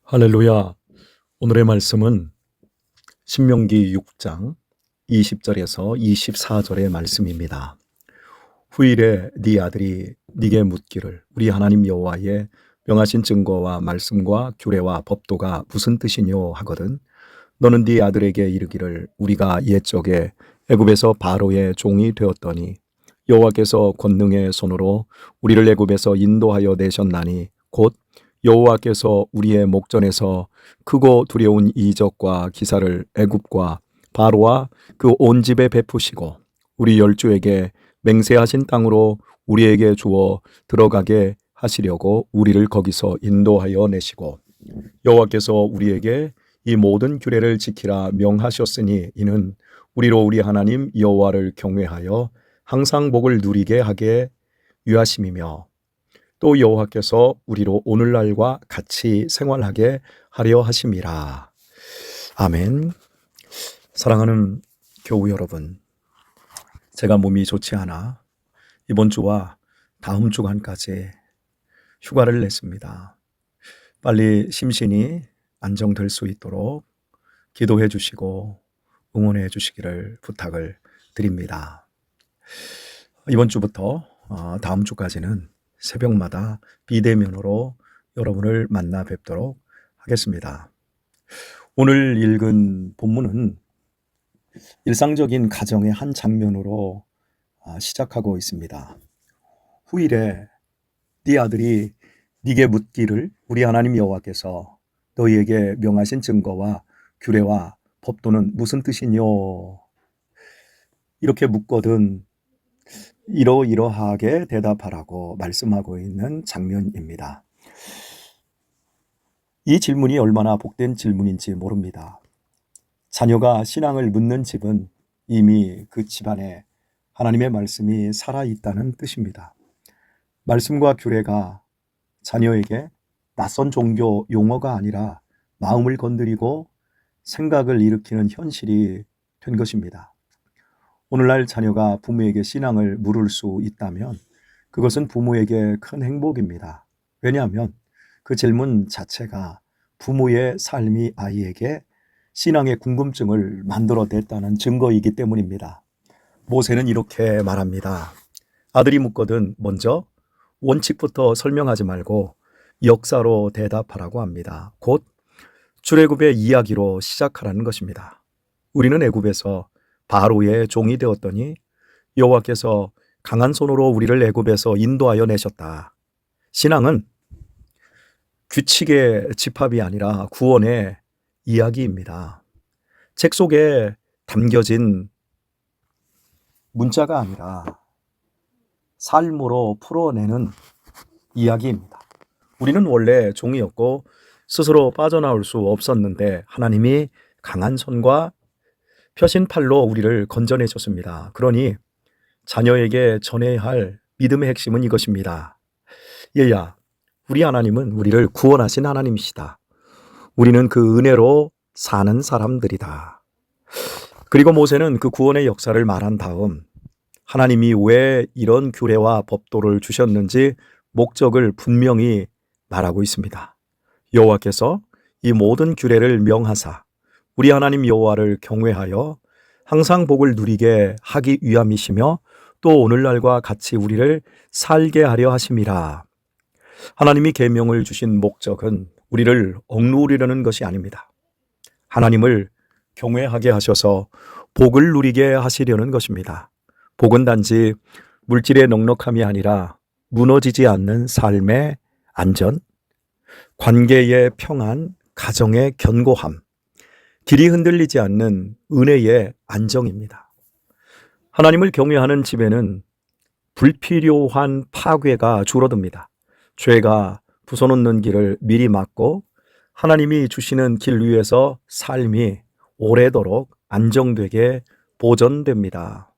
할렐루야. 오늘의 말씀은 신명기 6장 20절에서 24절의 말씀입니다. 후일에 네 아들이 네게 묻기를 우리 하나님 여호와의 명하신 증거와 말씀과 규례와 법도가 무슨 뜻이뇨 하거든. 너는 네 아들에게 이르기를 우리가 옛적에 애굽에서 바로의 종이 되었더니 여호와께서 권능의 손으로 우리를 애굽에서 인도하여 내셨나니 곧 여호와께서 우리의 목전에서 크고 두려운 이적과 기사를 애굽과 바로와 그 온 집에 베푸시고 우리 열주에게 맹세하신 땅으로 우리에게 주어 들어가게 하시려고 우리를 거기서 인도하여 내시고 여호와께서 우리에게 이 모든 규례를 지키라 명하셨으니 이는 우리로 우리 하나님 여호와를 경외하여 항상 복을 누리게 하게 위하심이며 또 여호와께서 우리로 오늘날과 같이 생활하게 하려 하심이라. 아멘. 사랑하는 교우 여러분, 제가 몸이 좋지 않아 이번 주와 다음 주간까지 휴가를 냈습니다. 빨리 심신이 안정될 수 있도록 기도해 주시고 응원해 주시기를 부탁을 드립니다. 이번 주부터 다음 주까지는 새벽마다 비대면으로 여러분을 만나 뵙도록 하겠습니다. 오늘 읽은 본문은 일상적인 가정의 한 장면으로 시작하고 있습니다. 후일에 네 아들이 네게 묻기를 우리 하나님 여호와께서 너희에게 명하신 증거와 규례와 법도는 무슨 뜻이뇨? 이렇게 묻거든 이러이러하게 대답하라고 말씀하고 있는 장면입니다. 이 질문이 얼마나 복된 질문인지 모릅니다. 자녀가 신앙을 묻는 집은 이미 그 집안에 하나님의 말씀이 살아있다는 뜻입니다. 말씀과 규례가 자녀에게 낯선 종교 용어가 아니라 마음을 건드리고 생각을 일으키는 현실이 된 것입니다. 오늘날 자녀가 부모에게 신앙을 물을 수 있다면 그것은 부모에게 큰 행복입니다. 왜냐하면 그 질문 자체가 부모의 삶이 아이에게 신앙의 궁금증을 만들어냈다는 증거이기 때문입니다. 모세는 이렇게 말합니다. 아들이 묻거든 먼저 원칙부터 설명하지 말고 역사로 대답하라고 합니다. 곧 출애굽의 이야기로 시작하라는 것입니다. 우리는 애굽에서 바로의 종이 되었더니 여호와께서 강한 손으로 우리를 애굽에서 인도하여 내셨다. 신앙은 규칙의 집합이 아니라 구원의 이야기입니다. 책 속에 담겨진 문자가 아니라 삶으로 풀어내는 이야기입니다. 우리는 원래 종이었고 스스로 빠져나올 수 없었는데 하나님이 강한 손과 펴신 팔로 우리를 건져내셨습니다. 그러니 자녀에게 전해야 할 믿음의 핵심은 이것입니다. 얘야, 우리 하나님은 우리를 구원하신 하나님이시다. 우리는 그 은혜로 사는 사람들이다. 그리고 모세는 그 구원의 역사를 말한 다음 하나님이 왜 이런 규례와 법도를 주셨는지 목적을 분명히 말하고 있습니다. 여호와께서 이 모든 규례를 명하사 우리 하나님 여호와를 경외하여 항상 복을 누리게 하기 위함이시며 또 오늘날과 같이 우리를 살게 하려 하심이라. 하나님이 계명을 주신 목적은 우리를 억누르려는 것이 아닙니다. 하나님을 경외하게 하셔서 복을 누리게 하시려는 것입니다. 복은 단지 물질의 넉넉함이 아니라 무너지지 않는 삶의 안전, 관계의 평안, 가정의 견고함, 길이 흔들리지 않는 은혜의 안정입니다. 하나님을 경외하는 집에는 불필요한 파괴가 줄어듭니다. 죄가 부숴놓는 길을 미리 막고 하나님이 주시는 길 위에서 삶이 오래도록 안정되게 보존됩니다.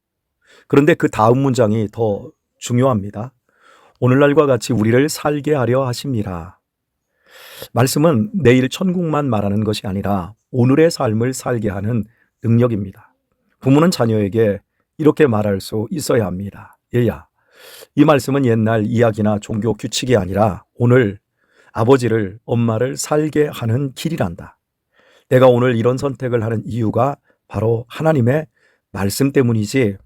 그런데 그 다음 문장이 더 중요합니다. 오늘날과 같이 우리를 살게 하려 하심이라. 말씀은 내일 천국만 말하는 것이 아니라 오늘의 삶을 살게 하는 능력입니다. 부모는 자녀에게 이렇게 말할 수 있어야 합니다. 얘야, 이 말씀은 옛날 이야기나 종교 규칙이 아니라 오늘 아버지를, 엄마를 살게 하는 길이란다. 내가 오늘 이런 선택을 하는 이유가 바로 하나님의 말씀 때문이지,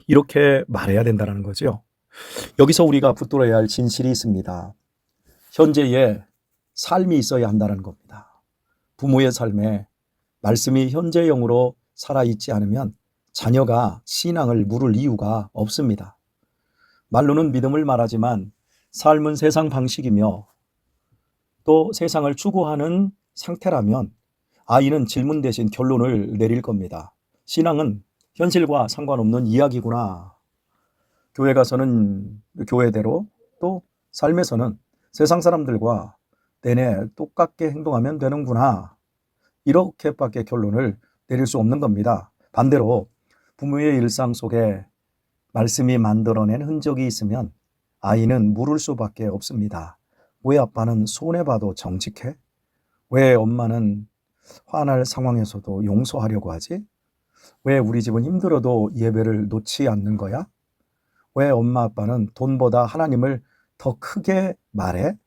이렇게 말해야 된다는 거죠. 여기서 우리가 붙들어야 할 진실이 있습니다. 현재의 삶이 있어야 한다는 겁니다. 부모의 삶에 말씀이 현재형으로 살아있지 않으면 자녀가 신앙을 물을 이유가 없습니다. 말로는 믿음을 말하지만 삶은 세상 방식이며 또 세상을 추구하는 상태라면 아이는 질문 대신 결론을 내릴 겁니다. 신앙은 현실과 상관없는 이야기구나. 교회 가서는 교회대로, 또 삶에서는 세상 사람들과 내내 똑같게 행동하면 되는구나. 이렇게밖에 결론을 내릴 수 없는 겁니다. 반대로 부모의 일상 속에 말씀이 만들어낸 흔적이 있으면 아이는 물을 수밖에 없습니다. 왜 아빠는 손해봐도 정직해? 왜 엄마는 화날 상황에서도 용서하려고 하지? 왜 우리 집은 힘들어도 예배를 놓지 않는 거야? 왜 엄마 아빠는 돈보다 하나님을 더 크게 말해?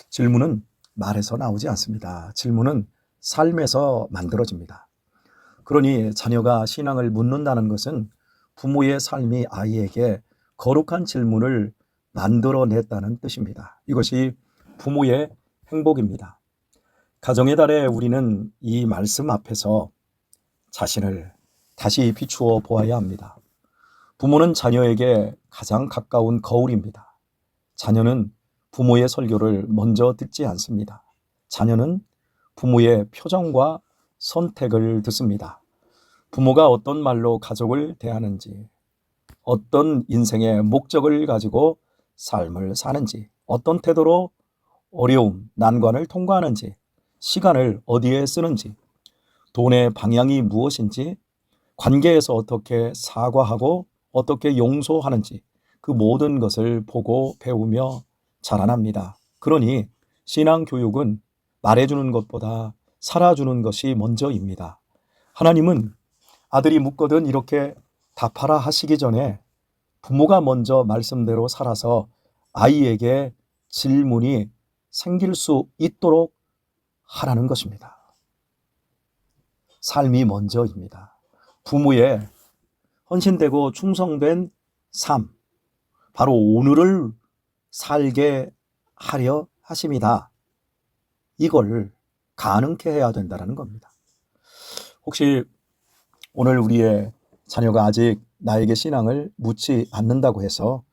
질문은 말에서 나오지 않습니다. 질문은 삶에서 만들어집니다. 그러니 자녀가 신앙을 묻는다는 것은 부모의 삶이 아이에게 거룩한 질문을 만들어냈다는 뜻입니다. 이것이 부모의 행복입니다. 가정의 달에 우리는 이 말씀 앞에서 자신을 다시 비추어 보아야 합니다. 부모는 자녀에게 가장 가까운 거울입니다. 자녀는 부모의 설교를 먼저 듣지 않습니다. 자녀는 부모의 표정과 선택을 듣습니다. 부모가 어떤 말로 가족을 대하는지, 어떤 인생의 목적을 가지고 삶을 사는지, 어떤 태도로 어려움, 난관을 통과하는지, 시간을 어디에 쓰는지, 돈의 방향이 무엇인지, 관계에서 어떻게 사과하고 어떻게 용서하는지, 그 모든 것을 보고 배우며 자라납니다. 그러니 신앙교육은 말해주는 것보다 살아주는 것이 먼저입니다. 하나님은 아들이 묻거든 이렇게 답하라 하시기 전에 부모가 먼저 말씀대로 살아서 아이에게 질문이 생길 수 있도록 하라는 것입니다. 삶이 먼저입니다. 부모의 헌신되고 충성된 삶, 바로 오늘을 살게 하려 하심이다. 이걸 가능케 해야 된다는 겁니다. 혹시 오늘 우리의 자녀가 아직 나에게 신앙을 묻지 않는다고 해서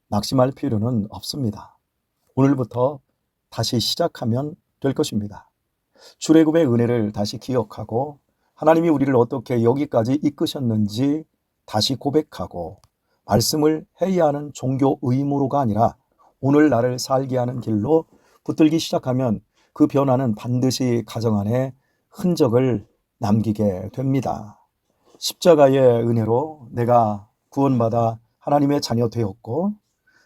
낙심할 필요는 없습니다. 오늘부터 다시 시작하면 될 것입니다. 출애굽의 은혜를 다시 기억하고 하나님이 우리를 어떻게 여기까지 이끄셨는지 다시 고백하고 말씀을 해야 하는 종교 의무로가 아니라 오늘 나를 살게 하는 길로 붙들기 시작하면 그 변화는 반드시 가정 안에 흔적을 남기게 됩니다. 십자가의 은혜로 내가 구원받아 하나님의 자녀 되었고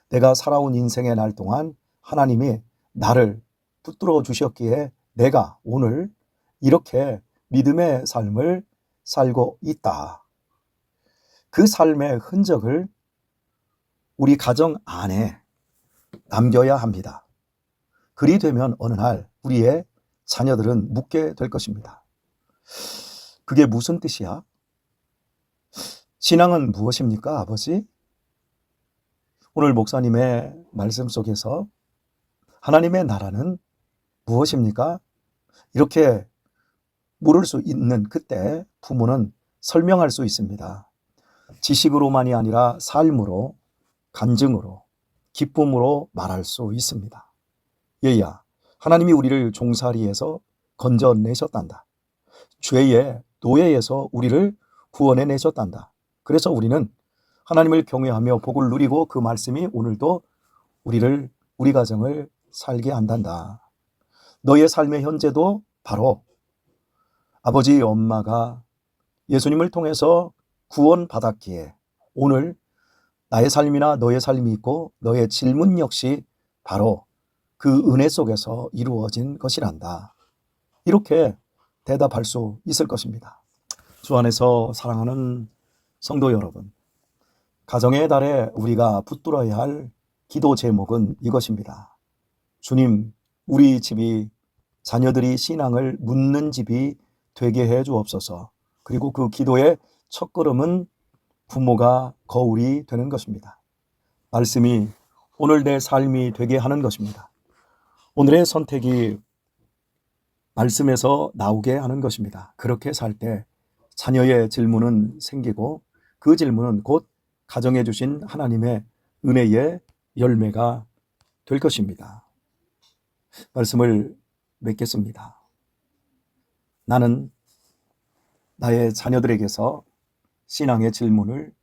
내가 살아온 인생의 날 동안 하나님이 나를 붙들어 주셨기에 내가 오늘 이렇게 믿음의 삶을 살고 있다. 그 삶의 흔적을 우리 가정 안에 남겨야 합니다. 그리 되면 어느 날 우리의 자녀들은 묻게 될 것입니다. 그게 무슨 뜻이야? 신앙은 무엇입니까, 아버지? 오늘 목사님의 말씀 속에서 하나님의 나라는 무엇입니까? 이렇게 물을 수 있는 그때 부모는 설명할 수 있습니다. 지식으로만이 아니라 삶으로, 간증으로, 기쁨으로 말할 수 있습니다. 얘야, 하나님이 우리를 종살이에서 건져내셨단다. 죄의 노예에서 우리를 구원해내셨단다. 그래서 우리는 하나님을 경외하며 복을 누리고 그 말씀이 오늘도 우리 가정을 살게 한단다. 너의 삶의 현재도 바로 아버지, 엄마가 예수님을 통해서 구원받았기에 오늘 나의 삶이나 너의 삶이 있고 너의 질문 역시 바로 그 은혜 속에서 이루어진 것이란다. 이렇게 대답할 수 있을 것입니다. 주 안에서 사랑하는 성도 여러분, 가정의 달에 우리가 붙들어야 할 기도 제목은 이것입니다. 주님, 우리 집이 자녀들이 신앙을 묻는 집이 되게 해 주옵소서. 그리고 그 기도의 첫걸음은 부모가 거울이 되는 것입니다. 말씀이 오늘 내 삶이 되게 하는 것입니다. 오늘의 선택이 말씀에서 나오게 하는 것입니다. 그렇게 살 때 자녀의 질문은 생기고 그 질문은 곧 가정해 주신 하나님의 은혜의 열매가 될 것입니다. 말씀을 맺겠습니다. 나는 나의 자녀들에게서 신앙의 질문을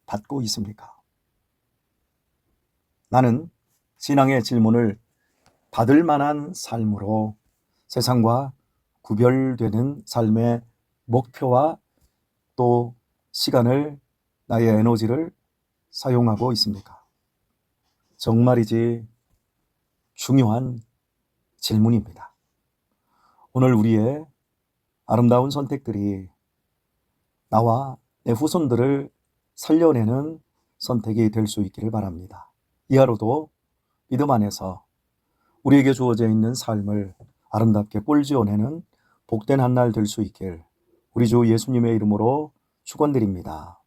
받고 있습니까? 나는 신앙의 질문을 받을 만한 삶으로 세상과 구별되는 삶의 목표와 또 시간을, 나의 에너지를 사용하고 있습니까? 정말이지 중요한 질문입니다. 오늘 우리의 아름다운 선택들이 나와 내 후손들을 살려내는 선택이 될 수 있기를 바랍니다. 이 하루도 믿음 안에서 우리에게 주어져 있는 삶을 아름답게 꼴지어내는 복된 한 날 될 수 있길 우리 주 예수님의 이름으로 축원드립니다.